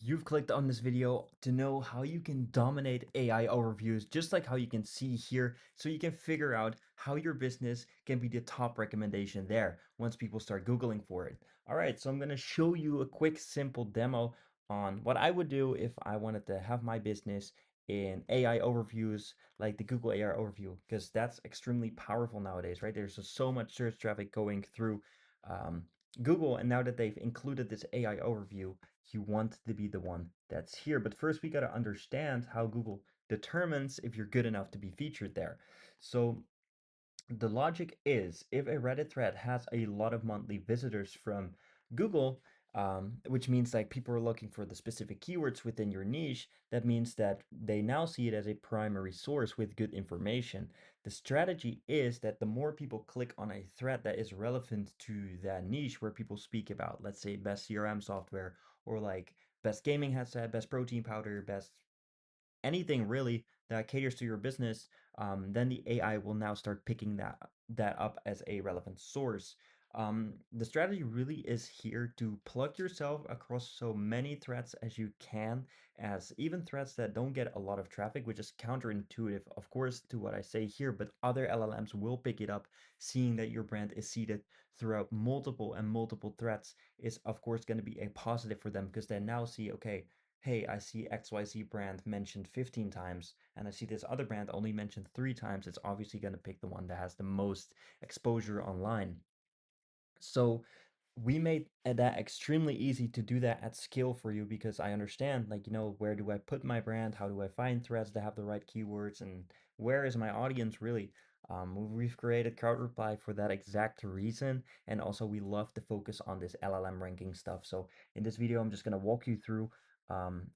You've clicked on this video to know how you can dominate AI overviews, just like how you can see here, so you can figure out how your business can be the top recommendation there once people start Googling for it. All right, so I'm going to show you a quick, simple demo on what I would do if I wanted to have my business in AI overviews like the Google AI overview, because that's extremely powerful nowadays, right? There's just so much search traffic going through um, Google, and now that they've included this AI overview, you want to be the one that's here. But first, we got to understand how Google determines if you're good enough to be featured there. So the logic is if a Reddit thread has a lot of monthly visitors from Google, which means like people are looking for the specific keywords within your niche, that means that they now see it as a primary source with good information. The strategy is that the more people click on a thread that is relevant to that niche where people speak about, let's say, best CRM software or like best gaming headset, best protein powder, best anything really that caters to your business, then the AI will now start picking that up as a relevant source. The strategy really is here to plug yourself across so many threads as you can, as even threads that don't get a lot of traffic, which is counterintuitive, of course, to what I say here, but other LLMs will pick it up, seeing that your brand is seeded throughout multiple threads is, of course, going to be a positive for them because they now see, okay, hey, I see XYZ brand mentioned 15 times, and I see this other brand only mentioned 3 times, it's obviously going to pick the one that has the most exposure online. So we made that extremely easy to do that at scale for you because I understand, like, where do I put my brand? How do I find threads that have the right keywords? And where is my audience really? We've created Crowd Reply for that exact reason. And also, we love to focus on this LLM ranking stuff. So in this video, I'm just going to walk you through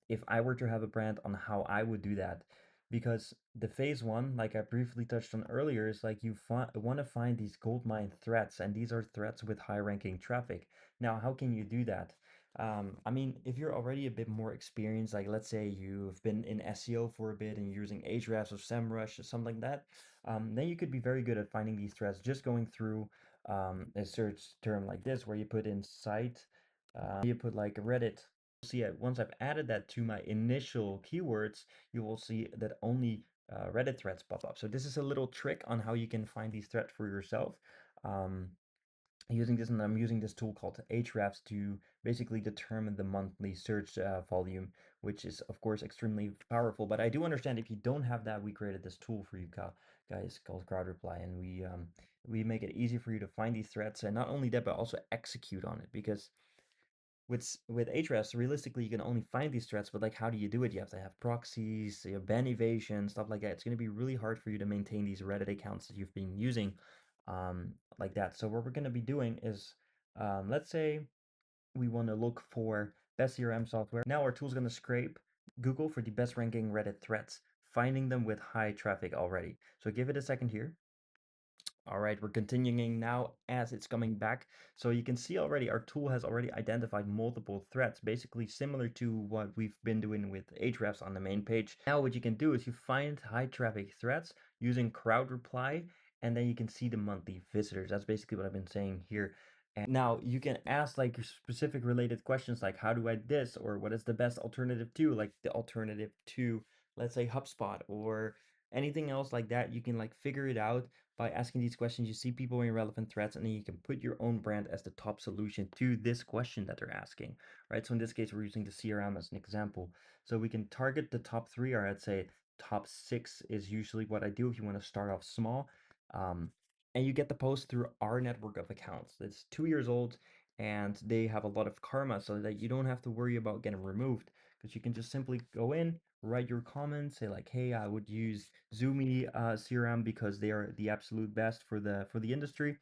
if I were to have a brand on how I would do that. Because the phase one, like I briefly touched on earlier, is like you want to find these gold mine threats, and these are threats with high ranking traffic. Now, how can you do that? I mean, if you're already a bit more experienced, like let's say you've been in SEO for a bit and you're using Ahrefs or SEMrush or something like that, then you could be very good at finding these threats just going through a search term like this, where you put in site, you put like Reddit. See, once I've added that to my initial keywords, you will see that only Reddit threads pop up. So this is a little trick on how you can find these threads for yourself. Um, Using this, and I'm using this tool called Ahrefs to basically determine the monthly search volume, which is of course extremely powerful. But I do understand if you don't have that, we created this tool for you guys called Crowd Reply, and we make it easy for you to find these threads, and not only that, but also execute on it because with Ahrefs, realistically, you can only find these threads, but like, how do you do it? You have to have proxies, you have ban evasion, stuff like that. It's going to be really hard for you to maintain these Reddit accounts that you've been using, like that. So what we're going to be doing is, let's say we want to look for best CRM software. Now our tool's going to scrape Google for the best ranking Reddit threads, finding them with high traffic already. So give it a second here. All right, we're continuing now as it's coming back. So you can see already our tool has already identified multiple threads, basically similar to what we've been doing with Ahrefs on the main page. Now what you can do is you find high traffic threads using Crowd Reply, and then you can see the monthly visitors. That's basically what I've been saying here. And now you can ask like specific related questions like how do I this, or what is the best alternative to, like the alternative to, let's say, HubSpot or anything else like that. You can like figure it out by asking these questions. You see people in relevant threads, and then you can put your own brand as the top solution to this question that they're asking, right? So in this case, we're using the CRM as an example. So we can target the top three, or I'd say top six is usually what I do if you want to start off small. And you get the post through our network of accounts. It's 2 years old, and they have a lot of karma, so that you don't have to worry about getting removed, because you can just simply go in, write your comments, say like, hey, I would use Zoomy CRM because they are the absolute best for the industry.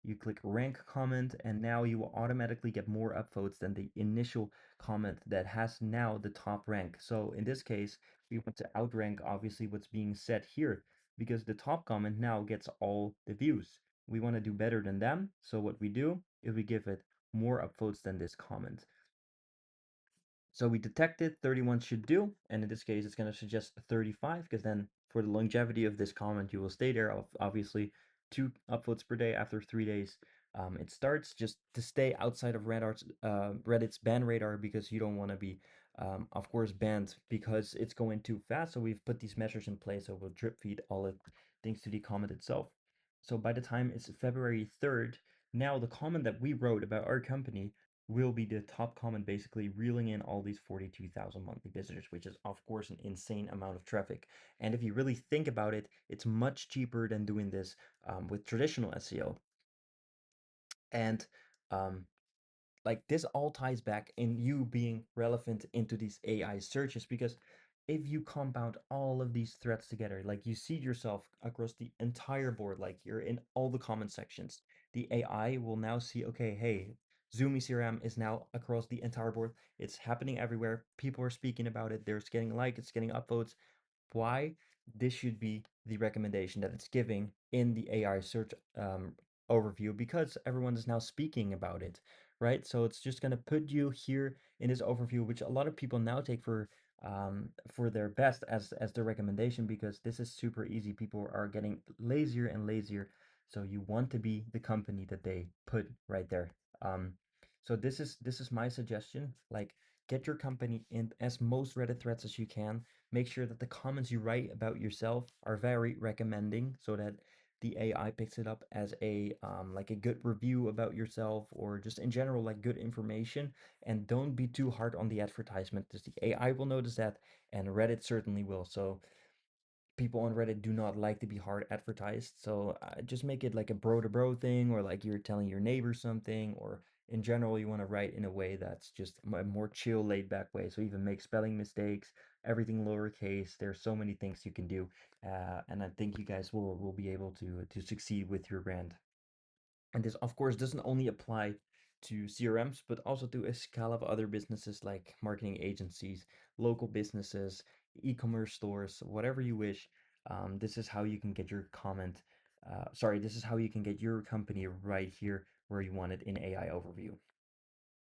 You click rank comment, and now you will automatically get more upvotes than the initial comment that has now the top rank. So in this case, we want to outrank obviously what's being said here, because the top comment now gets all the views. We want to do better than them. So what we do is we give it more upvotes than this comment. So we detected 31 should do, and in this case, it's going to suggest 35, because then for the longevity of this comment, you will stay there, obviously 2 upvotes per day after 3 days. It starts just to stay outside of Reddit's ban radar because you don't want to be, of course, banned because it's going too fast. So we've put these measures in place. So we'll drip feed all the things to the comment itself. So by the time it's February 3rd, now the comment that we wrote about our company will be the top comment, basically reeling in all these 42,000 monthly visitors, which is of course an insane amount of traffic. And if you really think about it, it's much cheaper than doing this with traditional SEO. And um, like this all ties back in you being relevant into these AI searches because if you compound all of these threads together, like you see yourself across the entire board, like you're in all the comment sections, the AI will now see, okay, hey, Zoomy CRM is now across the entire board. It's happening everywhere. People are speaking about it. There's getting likes, it's getting upvotes. Why this should be the recommendation that it's giving in the AI search overview because everyone is now speaking about it, right? So it's just going to put you here in this overview, which a lot of people now take for their best as their recommendation because this is super easy. People are getting lazier and lazier, so you want to be the company that they put right there. Um, so this is my suggestion. Like, get your company in as most Reddit threads as you can. Make sure that the comments you write about yourself are very recommending so that the AI picks it up as a like a good review about yourself or just in general like good information. And don't be too hard on the advertisement because the AI will notice that and Reddit certainly will. So people on Reddit do not like to be hard advertised. So just make it like a bro to bro thing, or like you're telling your neighbor something, or in general, you want to write in a way that's just a more chill, laid back way. So even make spelling mistakes, everything lowercase. There's so many things you can do, and I think you guys will be able to succeed with your brand. And this, of course, doesn't only apply to CRMs, but also to a scale of other businesses like marketing agencies, local businesses, e-commerce stores, whatever you wish. This is how you can get your comment. Sorry, this is how you can get your company right here where you want it in AI overview.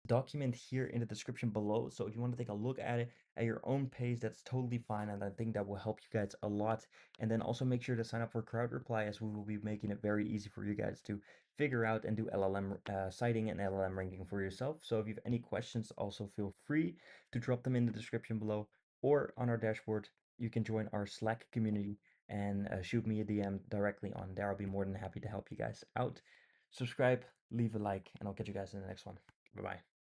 Document here in the description below. So if you want to take a look at it at your own pace, that's totally fine. And I think that will help you guys a lot. And then also make sure to sign up for Crowd Reply as we will be making it very easy for you guys to figure out and do LLM citing and LLM ranking for yourself. So if you have any questions, also feel free to drop them in the description below or on our dashboard. You can join our Slack community and shoot me a DM directly on there. I'll be more than happy to help you guys out. Subscribe, leave a like, and I'll catch you guys in the next one. Bye bye.